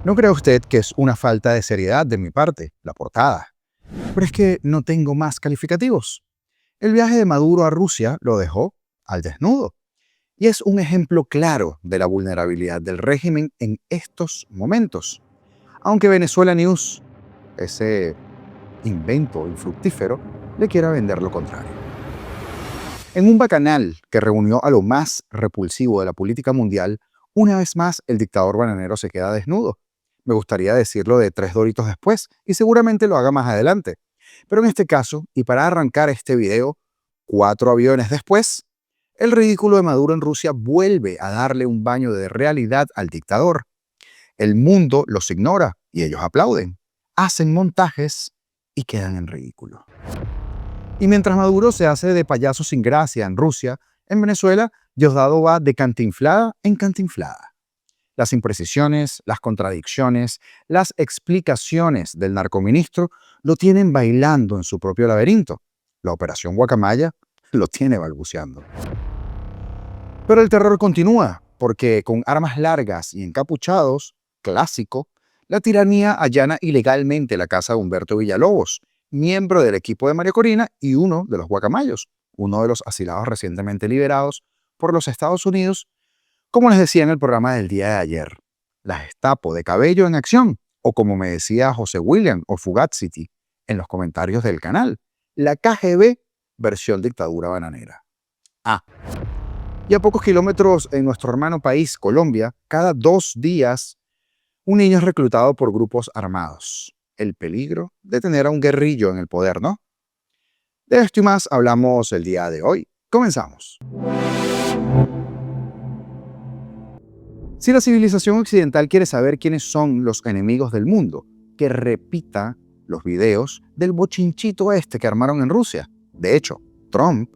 No crea usted que es una falta de seriedad de mi parte, la portada. Pero es que no tengo más calificativos. El viaje de Maduro a Rusia lo dejó al desnudo. Y es un ejemplo claro de la vulnerabilidad del régimen en estos momentos. Aunque Venezuela News, ese invento infructífero, le quiera vender lo contrario. En un bacanal que reunió a lo más repulsivo de la política mundial, una vez más el dictador bananero se queda desnudo. Me gustaría decirlo de 3 doritos después, y seguramente lo haga más adelante. Pero en este caso, y para arrancar este video, 4 aviones después, el ridículo de Maduro en Rusia vuelve a darle un baño de realidad al dictador. El mundo los ignora y ellos aplauden, hacen montajes y quedan en ridículo. Y mientras Maduro se hace de payaso sin gracia en Rusia, en Venezuela, Diosdado va de cantinflada en cantinflada. Las imprecisiones, las contradicciones, las explicaciones del narcoministro lo tienen bailando en su propio laberinto. La operación Guacamaya lo tiene balbuceando. Pero el terror continúa, porque con armas largas y encapuchados, clásico, la tiranía allana ilegalmente la casa de Humberto Villalobos, miembro del equipo de María Corina y uno de los guacamayos, uno de los asilados recientemente liberados por los Estados Unidos, como les decía en el programa del día de ayer, la Gestapo de Cabello en acción, o como me decía José William o Fugazziti en los comentarios del canal, la KGB versión dictadura bananera. Y a pocos kilómetros en nuestro hermano país, Colombia, cada 2 días un niño es reclutado por grupos armados. El peligro de tener a un guerrillo en el poder, ¿no? De esto y más hablamos el día de hoy. Comenzamos. Si la civilización occidental quiere saber quiénes son los enemigos del mundo, que repita los videos del bochinchito este que armaron en Rusia. De hecho, Trump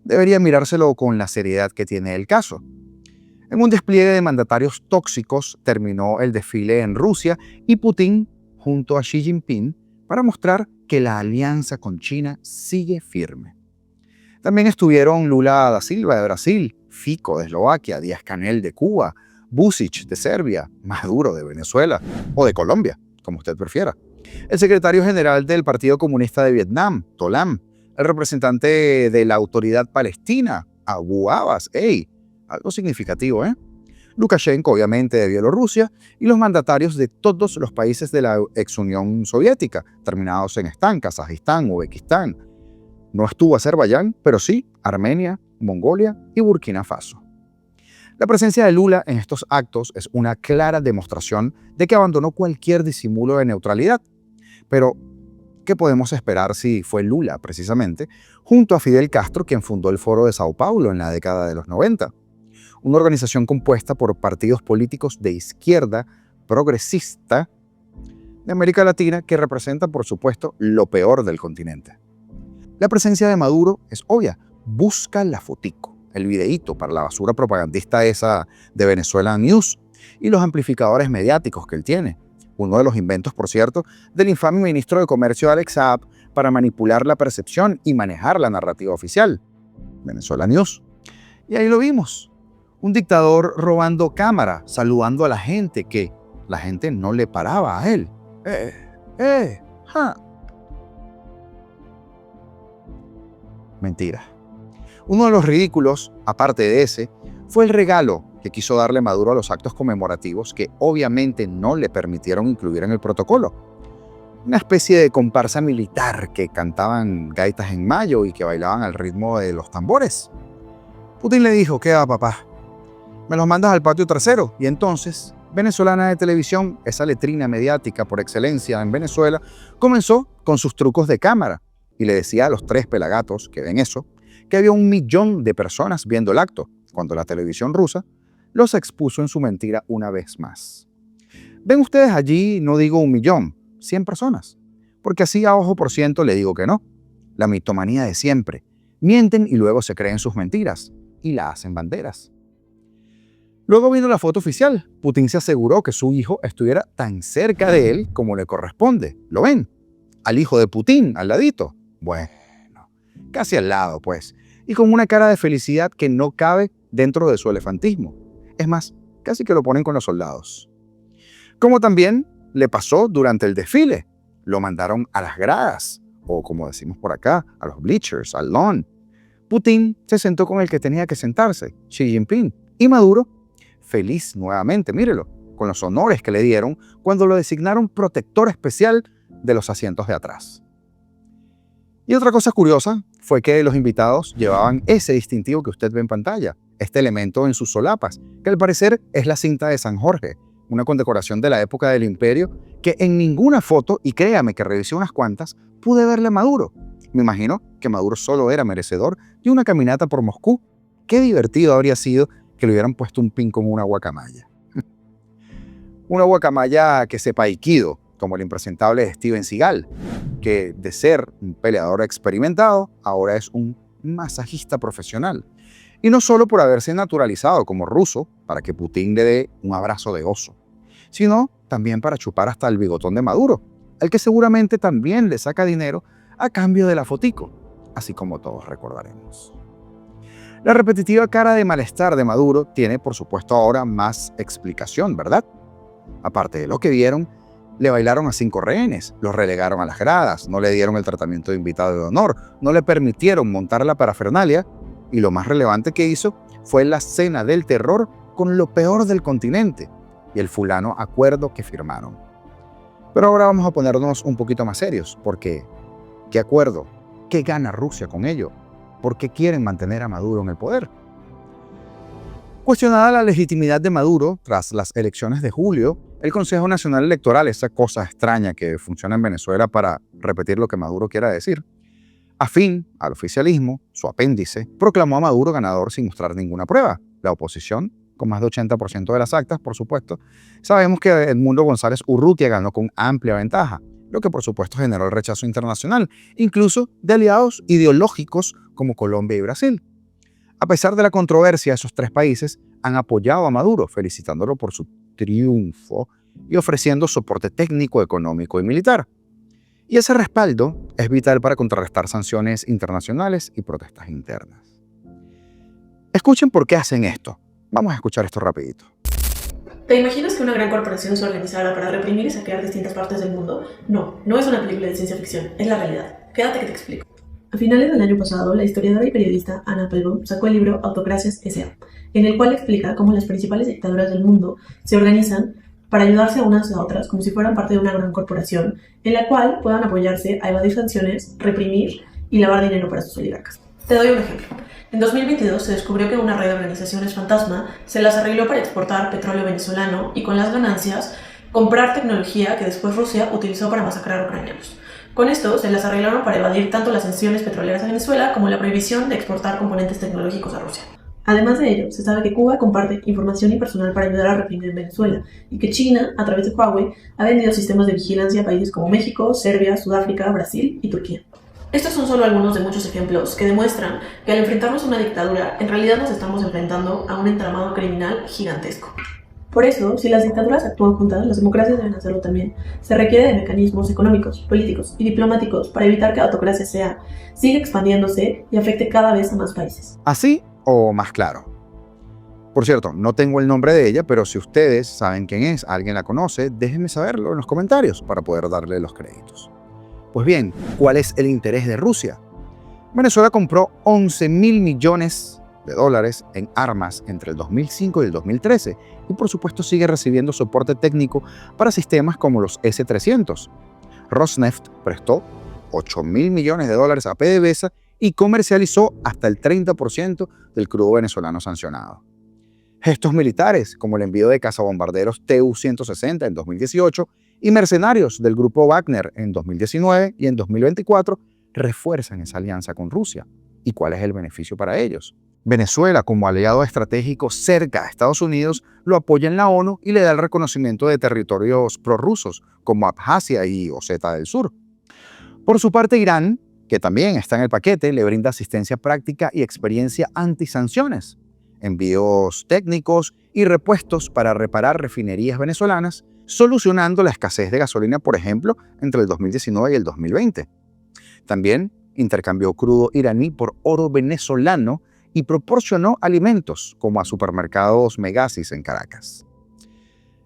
debería mirárselo con la seriedad que tiene el caso. En un despliegue de mandatarios tóxicos terminó el desfile en Rusia y Putin junto a Xi Jinping para mostrar que la alianza con China sigue firme. También estuvieron Lula da Silva de Brasil, Fico de Eslovaquia, Díaz-Canel de Cuba, Vučić de Serbia, Maduro de Venezuela o de Colombia, como usted prefiera. El secretario general del Partido Comunista de Vietnam, Tolam, el representante de la Autoridad Palestina, Abu Abbas, algo significativo, ¿eh? Lukashenko, obviamente, de Bielorrusia, y los mandatarios de todos los países de la ex Unión Soviética, terminados en Stán, Kazajistán, Uzbekistán. No estuvo Azerbaiyán, pero sí Armenia, Mongolia y Burkina Faso. La presencia de Lula en estos actos es una clara demostración de que abandonó cualquier disimulo de neutralidad. Pero, ¿qué podemos esperar si fue Lula, precisamente, junto a Fidel Castro, quien fundó el Foro de Sao Paulo en la década de los 90? Una organización compuesta por partidos políticos de izquierda progresista de América Latina que representa, por supuesto, lo peor del continente. La presencia de Maduro es obvia. Busca la fotico, el videíto para la basura propagandista esa de Venezuela News y los amplificadores mediáticos que él tiene. Uno de los inventos, por cierto, del infame ministro de Comercio Alex Saab para manipular la percepción y manejar la narrativa oficial. Venezuela News. Y ahí lo vimos. Un dictador robando cámara, saludando a la gente que la gente no le paraba a él. Mentira. Uno de los ridículos, aparte de ese, fue el regalo que quiso darle Maduro a los actos conmemorativos que obviamente no le permitieron incluir en el protocolo. Una especie de comparsa militar que cantaban gaitas en mayo y que bailaban al ritmo de los tambores. Putin le dijo, ¿qué va, papá? Me los mandas al patio trasero. Y entonces, Venezolana de Televisión, esa letrina mediática por excelencia en Venezuela, comenzó con sus trucos de cámara y le decía a los 3 pelagatos que ven eso, que había 1 millón de personas viendo el acto, cuando la televisión rusa los expuso en su mentira una vez más. Ven ustedes allí, no digo 1 millón, 100 personas, porque así a ojo por ciento le digo que no. La mitomanía de siempre. Mienten y luego se creen sus mentiras y la hacen banderas. Luego vino la foto oficial. Putin se aseguró que su hijo estuviera tan cerca de él como le corresponde. ¿Lo ven? Al hijo de Putin, al ladito. Bueno, casi al lado, pues. Y con una cara de felicidad que no cabe dentro de su elefantismo. Es más, casi que lo ponen con los soldados. Como también le pasó durante el desfile. Lo mandaron a las gradas, o como decimos por acá, a los bleachers, al lawn. Putin se sentó con el que tenía que sentarse, Xi Jinping. Y Maduro, feliz nuevamente, mírelo, con los honores que le dieron cuando lo designaron protector especial de los asientos de atrás. Y otra cosa curiosa fue que los invitados llevaban ese distintivo que usted ve en pantalla, este elemento en sus solapas, que al parecer es la cinta de San Jorge, una condecoración de la época del Imperio que en ninguna foto, y créame que revisé unas cuantas, pude verle a Maduro. Me imagino que Maduro solo era merecedor de una caminata por Moscú. Qué divertido habría sido que le hubieran puesto un pin como una guacamaya. Una guacamaya que sepa aikido, como el impresentable Steven Seagal, que de ser un peleador experimentado, ahora es un masajista profesional. Y no solo por haberse naturalizado como ruso, para que Putin le dé un abrazo de oso, sino también para chupar hasta el bigotón de Maduro, al que seguramente también le saca dinero a cambio de la fotico, así como todos recordaremos. La repetitiva cara de malestar de Maduro tiene, por supuesto, ahora más explicación, ¿verdad? Aparte de lo que vieron, le bailaron a 5 rehenes, los relegaron a las gradas, no le dieron el tratamiento de invitado de honor, no le permitieron montar la parafernalia, y lo más relevante que hizo fue la cena del terror con lo peor del continente y el fulano acuerdo que firmaron. Pero ahora vamos a ponernos un poquito más serios, porque ¿qué acuerdo? ¿Qué gana Rusia con ello? ¿Por qué quieren mantener a Maduro en el poder? Cuestionada la legitimidad de Maduro tras las elecciones de julio, el Consejo Nacional Electoral, esa cosa extraña que funciona en Venezuela para repetir lo que Maduro quiera decir, afín al oficialismo, su apéndice, proclamó a Maduro ganador sin mostrar ninguna prueba. La oposición, con más de 80% de las actas, por supuesto, sabemos que Edmundo González Urrutia ganó con amplia ventaja, lo que por supuesto generó el rechazo internacional, incluso de aliados ideológicos como Colombia y Brasil. A pesar de la controversia, esos 3 países han apoyado a Maduro, felicitándolo por su triunfo y ofreciendo soporte técnico, económico y militar. Y ese respaldo es vital para contrarrestar sanciones internacionales y protestas internas. Escuchen por qué hacen esto. Vamos a escuchar esto rapidito. ¿Te imaginas que una gran corporación se organizara para reprimir y saquear distintas partes del mundo? No, no es una película de ciencia ficción, es la realidad. Quédate que te explico. A finales del año pasado, la historiadora y periodista Anna Applebaum sacó el libro Autocracias S.A., en el cual explica cómo las principales dictaduras del mundo se organizan para ayudarse a unas a otras como si fueran parte de una gran corporación, en la cual puedan apoyarse a evadir sanciones, reprimir y lavar dinero para sus oligarcas. Te doy un ejemplo. En 2022 se descubrió que una red de organizaciones fantasma se las arregló para exportar petróleo venezolano y con las ganancias comprar tecnología que después Rusia utilizó para masacrar a ucranianos. Con esto se las arreglaron para evadir tanto las sanciones petroleras a Venezuela como la prohibición de exportar componentes tecnológicos a Rusia. Además de ello, se sabe que Cuba comparte información y personal para ayudar a reprimir en Venezuela y que China, a través de Huawei, ha vendido sistemas de vigilancia a países como México, Serbia, Sudáfrica, Brasil y Turquía. Estos son solo algunos de muchos ejemplos que demuestran que al enfrentarnos a una dictadura, en realidad nos estamos enfrentando a un entramado criminal gigantesco. Por eso, si las dictaduras actúan juntas, las democracias deben hacerlo también. Se requiere de mecanismos económicos, políticos y diplomáticos para evitar que la autocracia siga expandiéndose y afecte cada vez a más países. ¿Así o más claro? Por cierto, no tengo el nombre de ella, pero si ustedes saben quién es, alguien la conoce, déjenme saberlo en los comentarios para poder darle los créditos. Pues bien, ¿cuál es el interés de Rusia? Venezuela compró 11.000 millones de dólares en armas entre el 2005 y el 2013 y por supuesto sigue recibiendo soporte técnico para sistemas como los S-300. Rosneft prestó 8.000 millones de dólares a PDVSA y comercializó hasta el 30% del crudo venezolano sancionado. Gestos militares, como el envío de cazabombarderos Tu-160 en 2018 y mercenarios del grupo Wagner en 2019 y en 2024, refuerzan esa alianza con Rusia. ¿Y cuál es el beneficio para ellos? Venezuela, como aliado estratégico cerca a Estados Unidos, lo apoya en la ONU y le da el reconocimiento de territorios prorrusos, como Abjasia y Oseta del Sur. Por su parte, Irán, que también está en el paquete, le brinda asistencia práctica y experiencia antisanciones, envíos técnicos y repuestos para reparar refinerías venezolanas, solucionando la escasez de gasolina, por ejemplo, entre el 2019 y el 2020. También intercambió crudo iraní por oro venezolano y proporcionó alimentos como a supermercados Megasis en Caracas.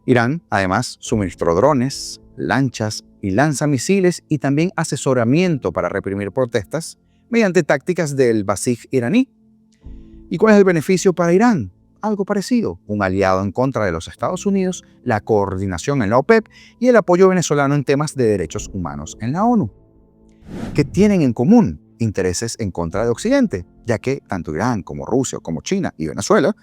Irán, además, suministró drones, lanchas y lanzamisiles y también asesoramiento para reprimir protestas mediante tácticas del Basij iraní. ¿Y cuál es el beneficio para Irán? Algo parecido, un aliado en contra de los Estados Unidos, la coordinación en la OPEP y el apoyo venezolano en temas de derechos humanos en la ONU. ¿Qué tienen en común? Intereses en contra de Occidente, ya que tanto Irán como Rusia, como China y Venezuela,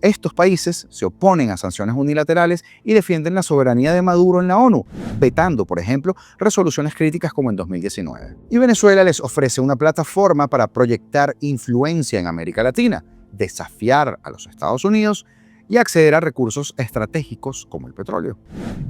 estos países se oponen a sanciones unilaterales y defienden la soberanía de Maduro en la ONU, vetando, por ejemplo, resoluciones críticas como en 2019. Y Venezuela les ofrece una plataforma para proyectar influencia en América Latina, desafiar a los Estados Unidos y acceder a recursos estratégicos como el petróleo.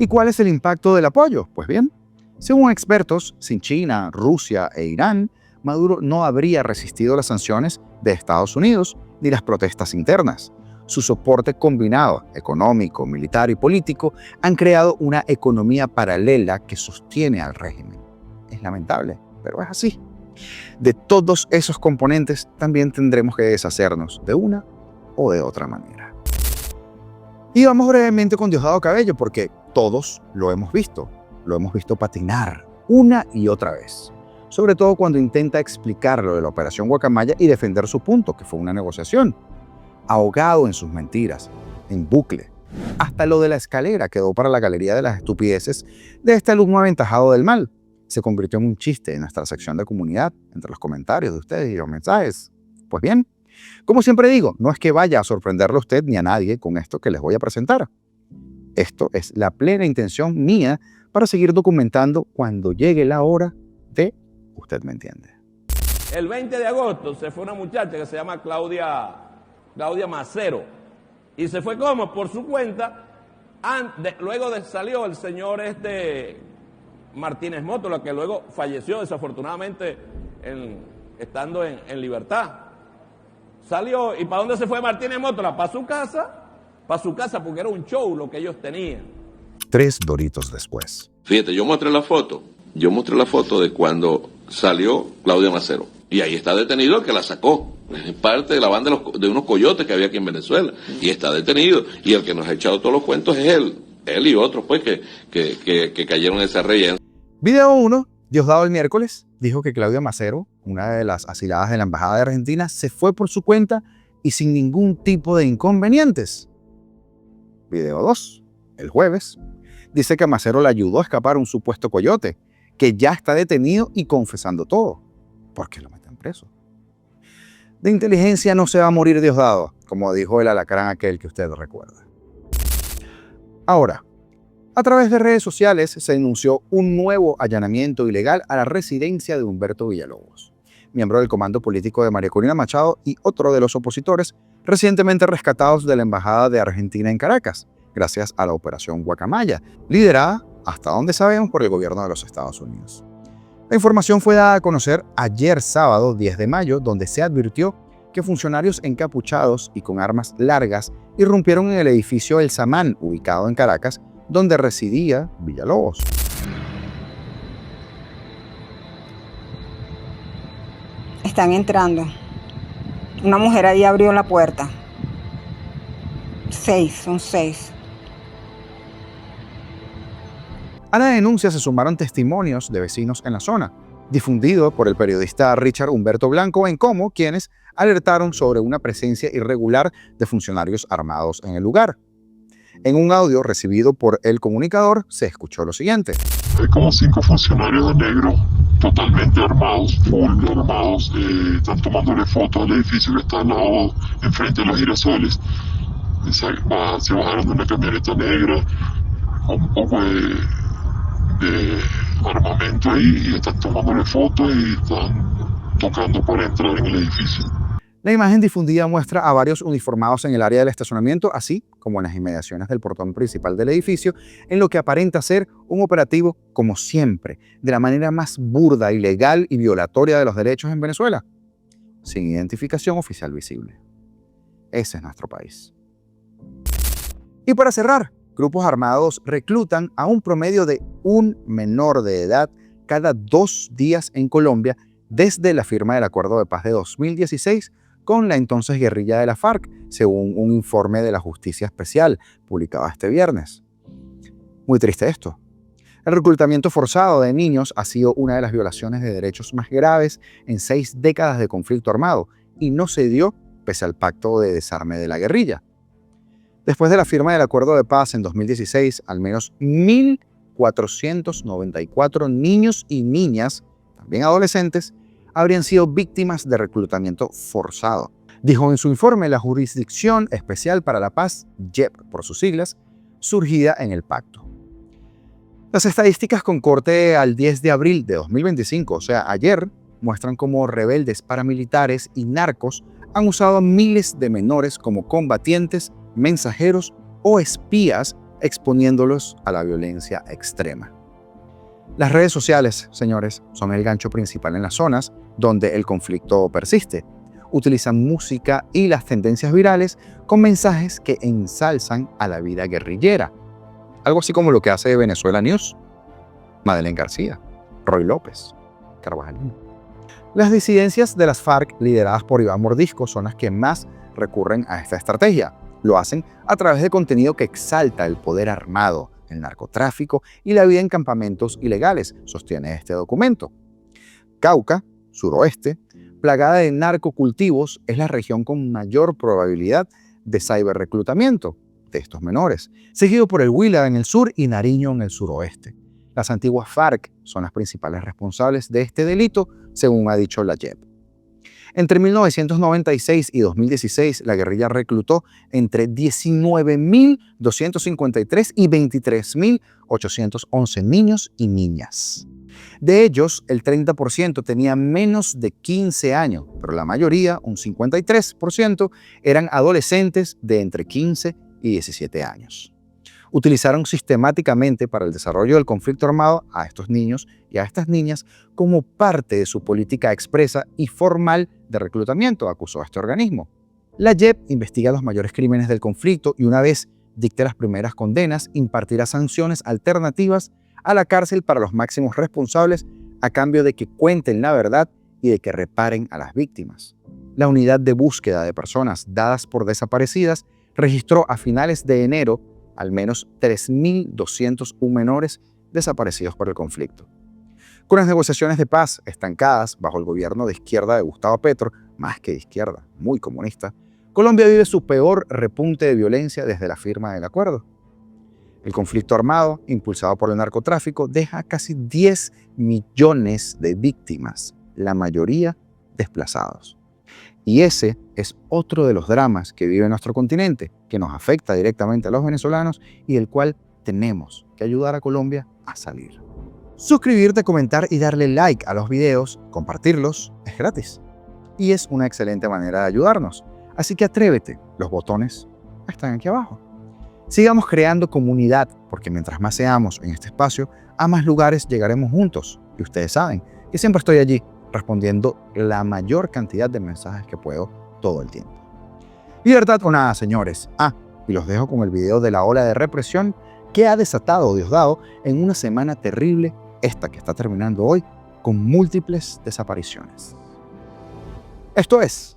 ¿Y cuál es el impacto del apoyo? Pues bien, según expertos, sin China, Rusia e Irán, Maduro no habría resistido las sanciones de Estados Unidos ni las protestas internas. Su soporte combinado, económico, militar y político, han creado una economía paralela que sostiene al régimen. Es lamentable, pero es así. De todos esos componentes también tendremos que deshacernos de una o de otra manera. Y vamos brevemente con Diosdado Cabello, porque todos lo hemos visto patinar una y otra vez. Sobre todo cuando intenta explicar lo de la Operación Guacamaya y defender su punto, que fue una negociación. Ahogado en sus mentiras, en bucle. Hasta lo de la escalera quedó para la galería de las estupideces de este alumno aventajado del mal. Se convirtió en un chiste en nuestra sección de comunidad, entre los comentarios de ustedes y los mensajes. Pues bien, como siempre digo, no es que vaya a sorprenderle a usted ni a nadie con esto que les voy a presentar. Esto es la plena intención mía para seguir documentando cuando llegue la hora de usted me entiende. El 20 de agosto se fue una muchacha que se llama Claudia Macero. ¿Y se fue cómo? Por su cuenta. Luego salió el señor Martínez Mótola, que luego falleció desafortunadamente estando en libertad. Salió, ¿y para dónde se fue Martínez Mótola? Para su casa porque era un show lo que ellos tenían. 3 doritos después. Fíjate, yo mostré la foto de cuando salió Claudia Macero. Y ahí está detenido el que la sacó. Es parte de la banda de unos coyotes que había aquí en Venezuela. Y está detenido. Y el que nos ha echado todos los cuentos es él. Él y otros, pues, que cayeron en esa relleno. Video 1. Diosdado el miércoles dijo que Claudia Macero, una de las asiladas de la Embajada de Argentina, se fue por su cuenta y sin ningún tipo de inconvenientes. Video 2. El jueves. Dice que Macero le ayudó a escapar a un supuesto coyote, que ya está detenido y confesando todo. ¿Por qué lo meten preso? De inteligencia no se va a morir Diosdado, como dijo el alacrán aquel que usted recuerda. Ahora, a través de redes sociales se denunció un nuevo allanamiento ilegal a la residencia de Humberto Villalobos, miembro del comando político de María Corina Machado y otro de los opositores recientemente rescatados de la Embajada de Argentina en Caracas, gracias a la Operación Guacamaya, liderada, hasta donde sabemos, por el gobierno de los Estados Unidos. La información fue dada a conocer ayer sábado 10 de mayo, donde se advirtió que funcionarios encapuchados y con armas largas irrumpieron en el edificio El Samán, ubicado en Caracas, donde residía Villalobos. Están entrando. Una mujer ahí abrió la puerta. 6. A la denuncia se sumaron testimonios de vecinos en la zona, difundido por el periodista Richard Humberto Blanco en Como, quienes alertaron sobre una presencia irregular de funcionarios armados en el lugar. En un audio recibido por el comunicador se escuchó lo siguiente. Hay como 5 funcionarios de negro, totalmente armados, full armados, están tomándole fotos al edificio que está al lado, enfrente de los girasoles. Se bajaron de una camioneta negra, con un poco de armamento ahí, y están tomándole fotos y están tocando para entrar en el edificio. La imagen difundida muestra a varios uniformados en el área del estacionamiento, así como en las inmediaciones del portón principal del edificio, en lo que aparenta ser un operativo, como siempre, de la manera más burda, ilegal y violatoria de los derechos en Venezuela, sin identificación oficial visible. Ese es nuestro país. Y para cerrar, grupos armados reclutan a un promedio de un menor de edad cada 2 días en Colombia desde la firma del Acuerdo de Paz de 2016, con la entonces guerrilla de la FARC, según un informe de la Justicia Especial publicado este viernes. Muy triste esto. El reclutamiento forzado de niños ha sido una de las violaciones de derechos más graves en 6 décadas de conflicto armado y no se dio pese al pacto de desarme de la guerrilla. Después de la firma del acuerdo de paz en 2016, al menos 1.494 niños y niñas, también adolescentes, habrían sido víctimas de reclutamiento forzado. Dijo en su informe la Jurisdicción Especial para la Paz, JEP por sus siglas, surgida en el pacto. Las estadísticas con corte al 10 de abril de 2025, o sea, ayer, muestran cómo rebeldes paramilitares y narcos han usado a miles de menores como combatientes, mensajeros o espías, exponiéndolos a la violencia extrema. Las redes sociales, señores, son el gancho principal en las zonas donde el conflicto persiste. Utilizan música y las tendencias virales con mensajes que ensalzan a la vida guerrillera. Algo así como lo que hace Venezuela News, Madeleine García, Roy López, Carvajalino. Las disidencias de las FARC, lideradas por Iván Mordisco, son las que más recurren a esta estrategia. Lo hacen a través de contenido que exalta el poder armado, el narcotráfico y la vida en campamentos ilegales, sostiene este documento. Cauca, suroeste, plagada de narcocultivos, es la región con mayor probabilidad de ciberreclutamiento de estos menores, seguido por el Huila en el sur y Nariño en el suroeste. Las antiguas FARC son las principales responsables de este delito, según ha dicho la JEP. Entre 1996 y 2016, la guerrilla reclutó entre 19.253 y 23.811 niños y niñas. De ellos, el 30% tenía menos de 15 años, pero la mayoría, un 53%, eran adolescentes de entre 15 y 17 años. Utilizaron sistemáticamente para el desarrollo del conflicto armado a estos niños y a estas niñas como parte de su política expresa y formal de reclutamiento, acusó este organismo. La JEP investiga los mayores crímenes del conflicto y una vez dicte las primeras condenas, impartirá sanciones alternativas a la cárcel para los máximos responsables a cambio de que cuenten la verdad y de que reparen a las víctimas. La unidad de búsqueda de personas dadas por desaparecidas registró a finales de enero al menos 3.201 menores desaparecidos por el conflicto. Con las negociaciones de paz estancadas bajo el gobierno de izquierda de Gustavo Petro, más que de izquierda, muy comunista, Colombia vive su peor repunte de violencia desde la firma del acuerdo. El conflicto armado, impulsado por el narcotráfico, deja casi 10 millones de víctimas, la mayoría desplazados. Y ese es otro de los dramas que vive nuestro continente, que nos afecta directamente a los venezolanos y del cual tenemos que ayudar a Colombia a salir. Suscribirte, comentar y darle like a los videos, compartirlos, es gratis. Y es una excelente manera de ayudarnos. Así que atrévete, los botones están aquí abajo. Sigamos creando comunidad, porque mientras más seamos en este espacio, a más lugares llegaremos juntos. Y ustedes saben que siempre estoy allí, respondiendo la mayor cantidad de mensajes que puedo todo el tiempo. Libertad o nada, señores. Y los dejo con el video de la ola de represión que ha desatado Diosdado en una semana terrible, esta que está terminando hoy, con múltiples desapariciones. Esto es